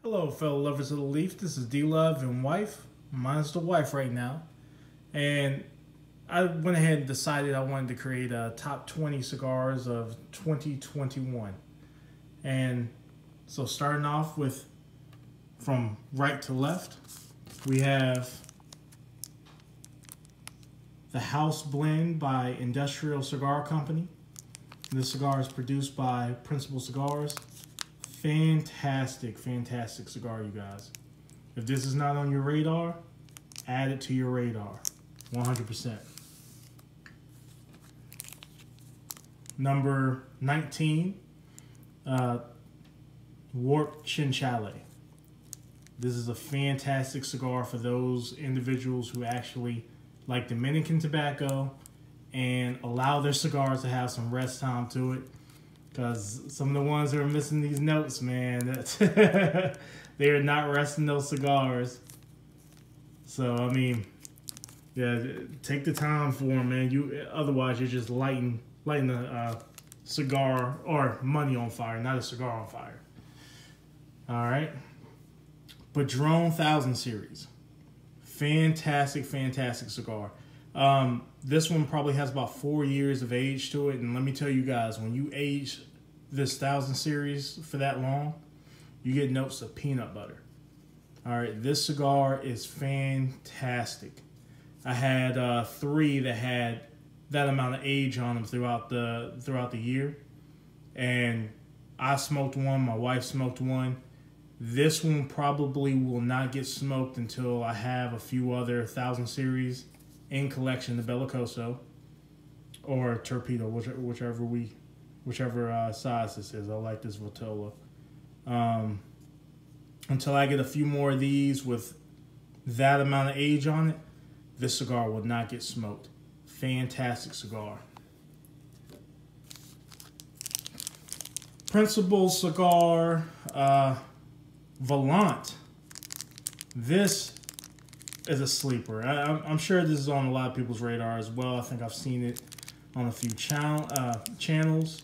Hello, fellow lovers of the leaf. This is D-Love and wife. Mine's the wife right now. And I went ahead and decided I wanted to create a top 20 cigars of 2021. And so starting off with from right to left, we have the House Blend by Industrial Cigar Company. This cigar is produced by Principal Cigars. Fantastic, fantastic cigar, you guys. If this is not on your radar, add it to your radar. 100%. Number 19, Warped Shin Chalet. This is a fantastic cigar for those individuals who actually like Dominican tobacco and allow their cigars to have some rest time to it. Because some of the ones that are missing these notes, man, they are not resting those cigars. So, I mean, yeah, take the time for them, man. Otherwise, you're just lighting the cigar or money on fire, not a cigar on fire. All right. Padron 1000 series. Fantastic, fantastic cigar. This one probably has about 4 years of age to it. And let me tell you guys, when you age this 1000 series for that long, you get notes of peanut butter. All right, this cigar is fantastic. I had 3 that had that amount of age on them throughout the year. And I smoked one, my wife smoked one. This one probably will not get smoked until I have a few other 1000 series in collection, the Bellicoso or Torpedo, whichever size this is. I like this Vitola. Until I get a few more of these with that amount of age on it, this cigar will not get smoked. Fantastic cigar. Principal cigar, Valance. This is a sleeper. I'm sure this is on a lot of people's radar as well. I think I've seen it on a few channels.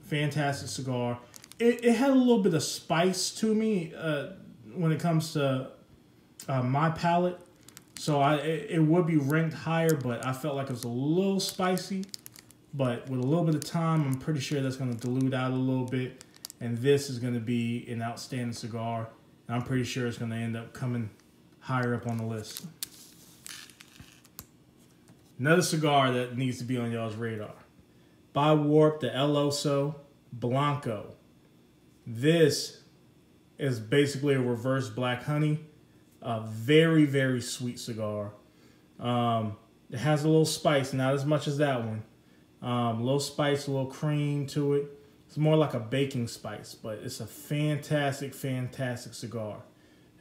Fantastic cigar. It had a little bit of spice to me when it comes to my palate. So it would be ranked higher, but I felt like it was a little spicy. But with a little bit of time, I'm pretty sure that's going to dilute out a little bit. And this is going to be an outstanding cigar. And I'm pretty sure it's going to end up coming higher up on the list. Another cigar that needs to be on y'all's radar. By Warp, the El Oso Blanco. This is basically a reverse black honey. A very, very sweet cigar. It has a little spice, not as much as that one. A little spice, a little cream to it. It's more like a baking spice, but it's a fantastic, fantastic cigar.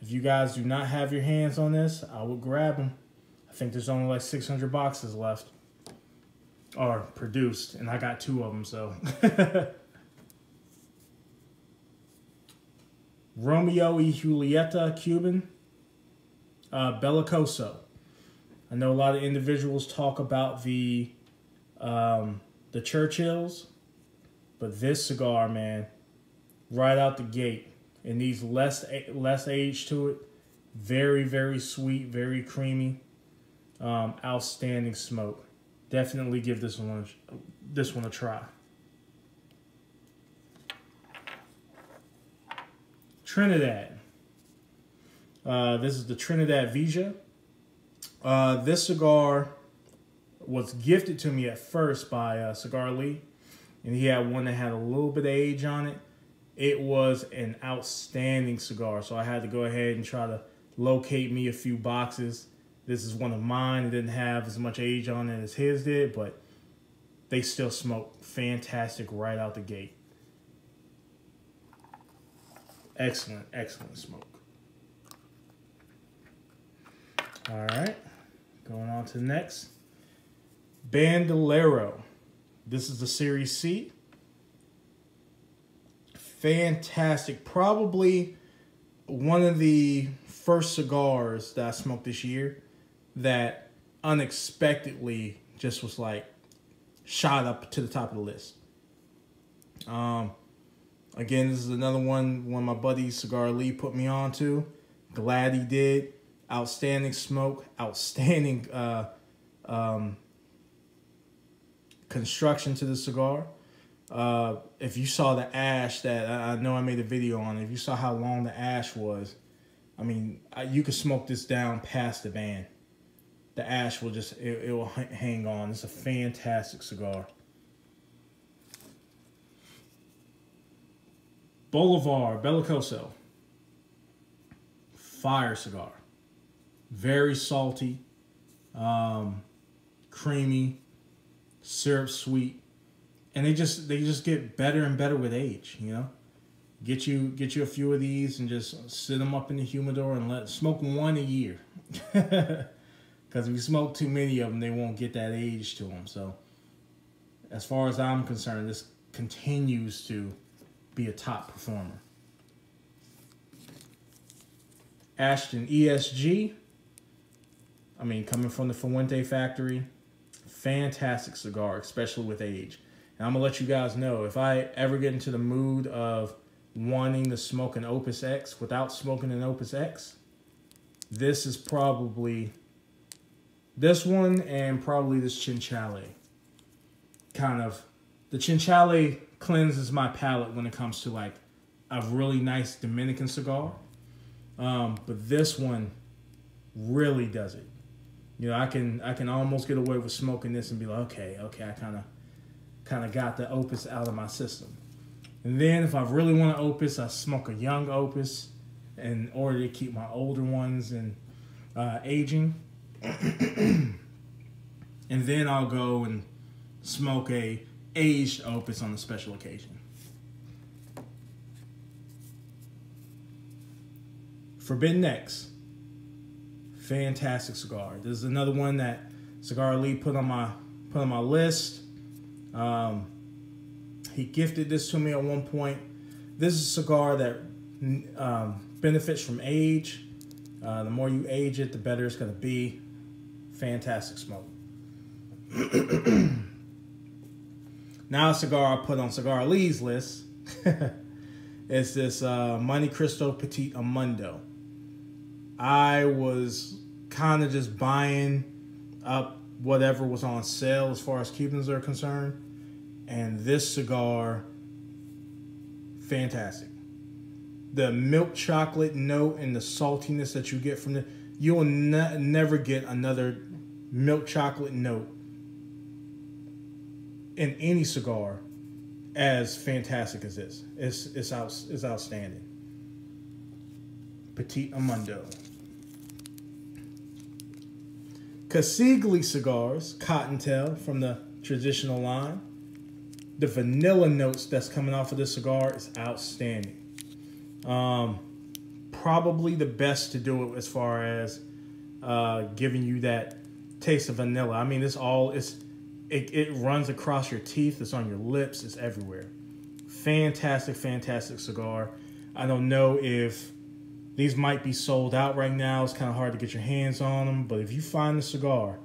If you guys do not have your hands on this, I would grab them. I think there's only like 600 boxes left. Or produced, and I got 2 of them, so. Romeo y Julieta Cuban, Bellicoso. I know a lot of individuals talk about the Churchills, but this cigar, man, right out the gate, it needs less age to it. Very, very sweet, very creamy. Outstanding smoke. Definitely give this one a try. Trinidad. This is the Trinidad Visa. This cigar was gifted to me at first by Cigar Lee, and he had one that had a little bit of age on it. It was an outstanding cigar, so I had to go ahead and try to locate me a few boxes. This is one of mine. It didn't have as much age on it as his did, but they still smoke fantastic right out the gate. Excellent, excellent smoke. All right, going on to the next. Bandolero. This is the Series C. Fantastic. Probably one of the first cigars that I smoked this year that unexpectedly just was like shot up to the top of the list. Again, this is another one my buddy Cigar Lee put me on to. Glad he did. Outstanding smoke, outstanding construction to the cigar. If you saw the ash that I know I made a video on, if you saw how long the ash was, I mean, you could smoke this down past the band. The ash will just, it will hang on. It's a fantastic cigar. Boulevard Bellicoso. Fire cigar. Very salty, creamy, syrup sweet. And they just get better and better with age, you know. Get you a few of these and just sit them up in the humidor and smoke one a year. Because if you smoke too many of them, they won't get that age to them. So, as far as I'm concerned, this continues to be a top performer. Ashton ESG. I mean, coming from the Fuente factory, fantastic cigar, especially with age. And I'm going to let you guys know, if I ever get into the mood of wanting to smoke an Opus X without smoking an Opus X, this is probably this one and probably this Chinchale. Kind of, the Chinchale cleanses my palate when it comes to like a really nice Dominican cigar. But this one really does it. You know, I can almost get away with smoking this and be like, okay, I kind of got the Opus out of my system. And then if I really want an Opus, I smoke a young Opus in order to keep my older ones in aging. And then I'll go and smoke a aged Opus on a special occasion. Forbidden X. Fantastic cigar. This is another one that Cigar Lee put on my list. He gifted this to me at one point. This is a cigar that benefits from age. The more you age it, the better it's going to be. Fantastic smoke. Now a cigar I put on Cigar Lee's list. It's this Monte Cristo Petite Mundo. I was kind of just buying up whatever was on sale as far as Cubans are concerned. And this cigar, fantastic. The milk chocolate note and the saltiness that you get from it, you will never get another milk chocolate note in any cigar as fantastic as this. It's outstanding. Petite Mundo. Casigli cigars, Cottontail from the traditional line. The vanilla notes that's coming off of this cigar is outstanding. Probably the best to do it as far as giving you that taste of vanilla. I mean, it runs across your teeth. It's on your lips. It's everywhere. Fantastic, fantastic cigar. I don't know if these might be sold out right now. It's kind of hard to get your hands on them. But if you find the cigar,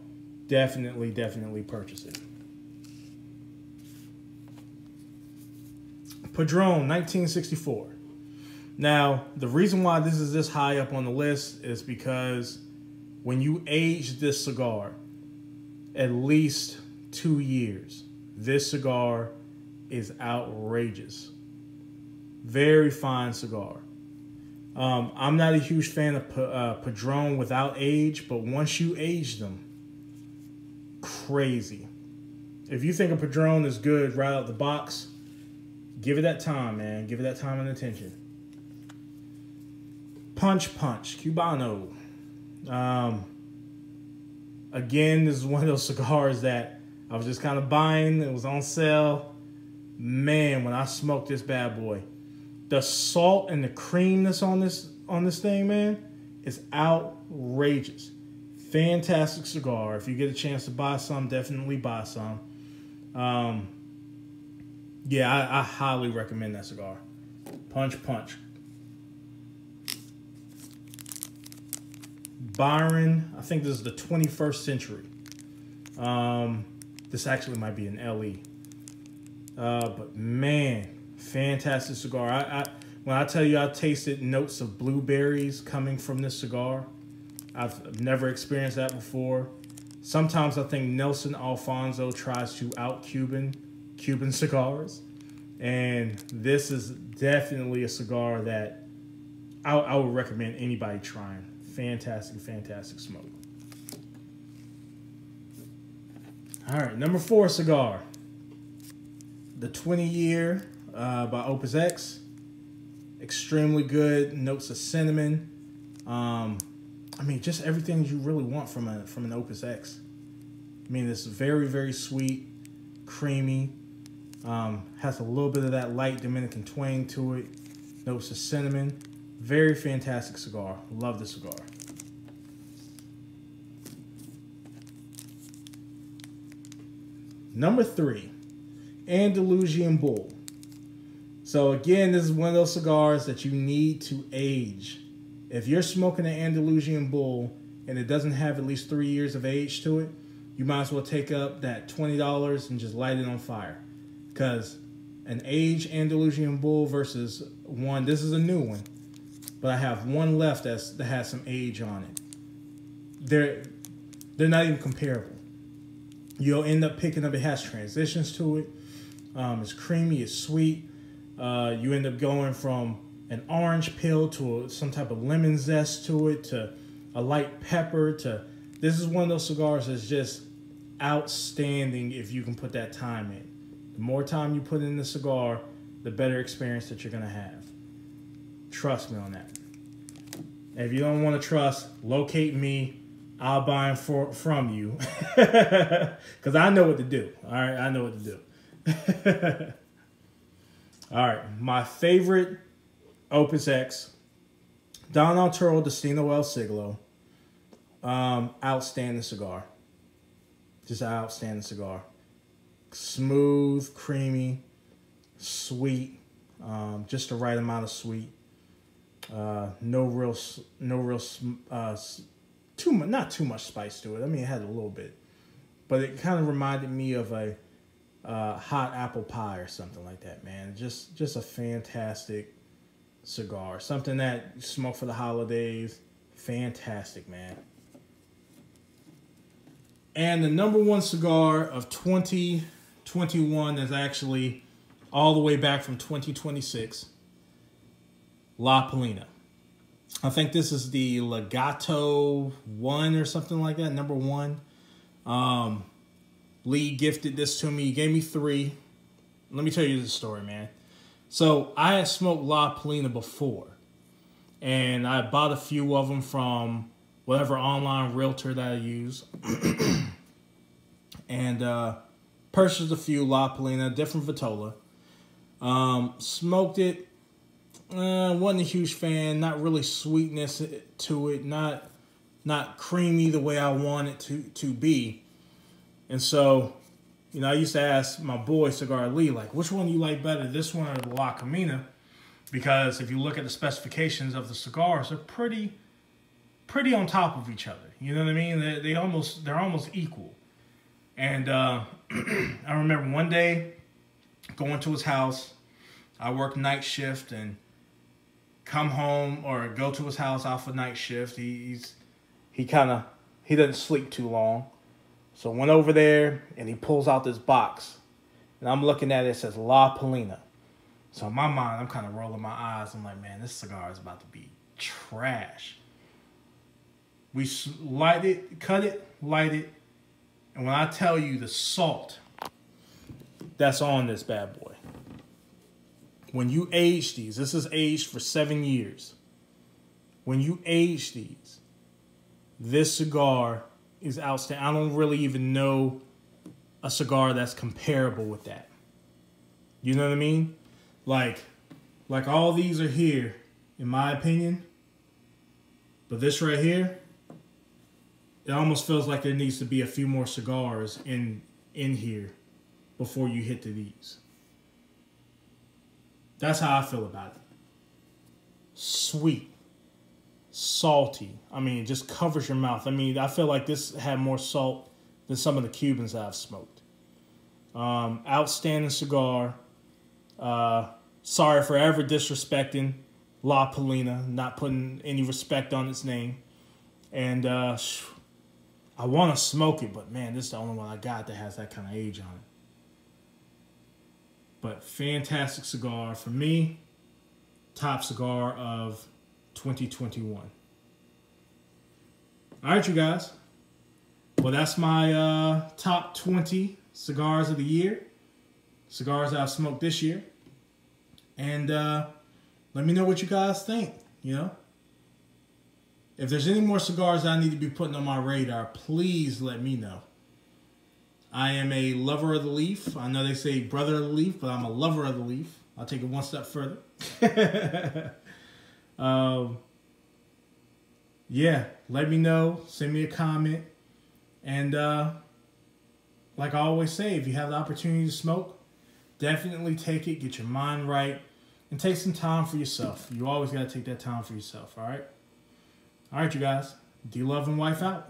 definitely purchase it. Padron, 1964. Now, the reason why this is this high up on the list is because when you age this cigar at least 2 years, this cigar is outrageous. Very fine cigar. I'm not a huge fan of Padron without age, but once you age them, crazy. If you think a Padron is good right out the box, give it that time, man. Give it that time and attention. Punch, Cubano. Again, this is one of those cigars that I was just kind of buying. It was on sale. Man, when I smoked this bad boy, the salt and the cream that's on this thing, man, is outrageous. Fantastic cigar. If you get a chance to buy some, definitely buy some. Yeah, I highly recommend that cigar. Punch. Byron, I think this is the 21st century. This actually might be an LE. But man, Fantastic cigar. When I tell you I tasted notes of blueberries coming from this cigar, I've never experienced that before. Sometimes I think Nelson Alfonso tries to out-Cuban cigars. And this is definitely a cigar that I would recommend anybody trying. Fantastic, fantastic smoke. All right, number 4 cigar. The 20-year by Opus X. Extremely good. Notes of cinnamon. I mean, just everything you really want from an Opus X. I mean, it's very, very sweet, creamy. Has a little bit of that light Dominican twang to it. Notes of cinnamon. Very fantastic cigar. Love the cigar. Number 3, Andalusian Bull. So again, this is one of those cigars that you need to age. If you're smoking an Andalusian Bull and it doesn't have at least 3 years of age to it, you might as well take up that $20 and just light it on fire. Because an aged Andalusian Bull versus one, this is a new one, but I have one left that has some age on it. They're not even comparable. You'll end up picking up, it has transitions to it. It's creamy, it's sweet. You end up going from an orange peel to some type of lemon zest to it, to a light pepper, to this is one of those cigars that's just outstanding if you can put that time in. The more time you put in the cigar, the better experience that you're going to have. Trust me on that. And if you don't want to trust, locate me. I'll buy them from you. Because I know what to do. All right, I know what to do. All right, my favorite Opus X, Don Arturo Destino El Siglo. Outstanding cigar. Just an outstanding cigar. Smooth, creamy, sweet, just the right amount of sweet. Not too much spice to it. I mean, it had a little bit, but it kind of reminded me of a hot apple pie or something like that. Man, just a fantastic cigar. Something that you smoke for the holidays. Fantastic, man. And the number 1 cigar of 2021 is actually all the way back from 2026. La Polina. I think this is the Legato 1 or something like that, number 1. Lee gifted this to me. He gave me 3. Let me tell you the story, man. So I had smoked La Polina before, and I bought a few of them from whatever online realtor that I use, and purchased a few La Polina, different Vitola. Smoked it. Wasn't a huge fan. Not really sweetness to it. Not creamy the way I want it to be. And so, you know, I used to ask my boy Cigar Lee, like, which one do you like better, this one or the La Camina? Because if you look at the specifications of the cigars, they're pretty on top of each other. You know what I mean? They're almost equal. And I remember one day going to his house. I worked night shift and come home or go to his house out for night shift. He doesn't sleep too long. So I went over there and he pulls out this box. And I'm looking at it, it says La Polina. So in my mind, I'm kind of rolling my eyes. I'm like, man, this cigar is about to be trash. We light it, cut it, light it. And when I tell you the salt that's on this bad boy. When you age these, this is aged for 7 years. When you age these, this cigar is outstanding. I don't really even know a cigar that's comparable with that. You know what I mean? Like all these are here, in my opinion. But this right here, it almost feels like there needs to be a few more cigars in here before you hit to these. That's how I feel about it. Sweet. Salty. I mean, it just covers your mouth. I mean, I feel like this had more salt than some of the Cubans I've smoked. Outstanding cigar. Sorry for ever disrespecting La Polina, not putting any respect on its name. And I want to smoke it, but man, this is the only one I got that has that kind of age on it. But fantastic cigar for me. Top cigar of 2021. All right, you guys. Well, that's my top 20 cigars of the year. Cigars I've smoked this year. And let me know what you guys think, you know. If there's any more cigars I need to be putting on my radar, please let me know. I am a lover of the leaf. I know they say brother of the leaf, but I'm a lover of the leaf. I'll take it one step further. Yeah, let me know. Send me a comment. And like I always say, if you have the opportunity to smoke, definitely take it. Get your mind right. And take some time for yourself. You always got to take that time for yourself, all right? All right, you guys. D-Love and Wife out.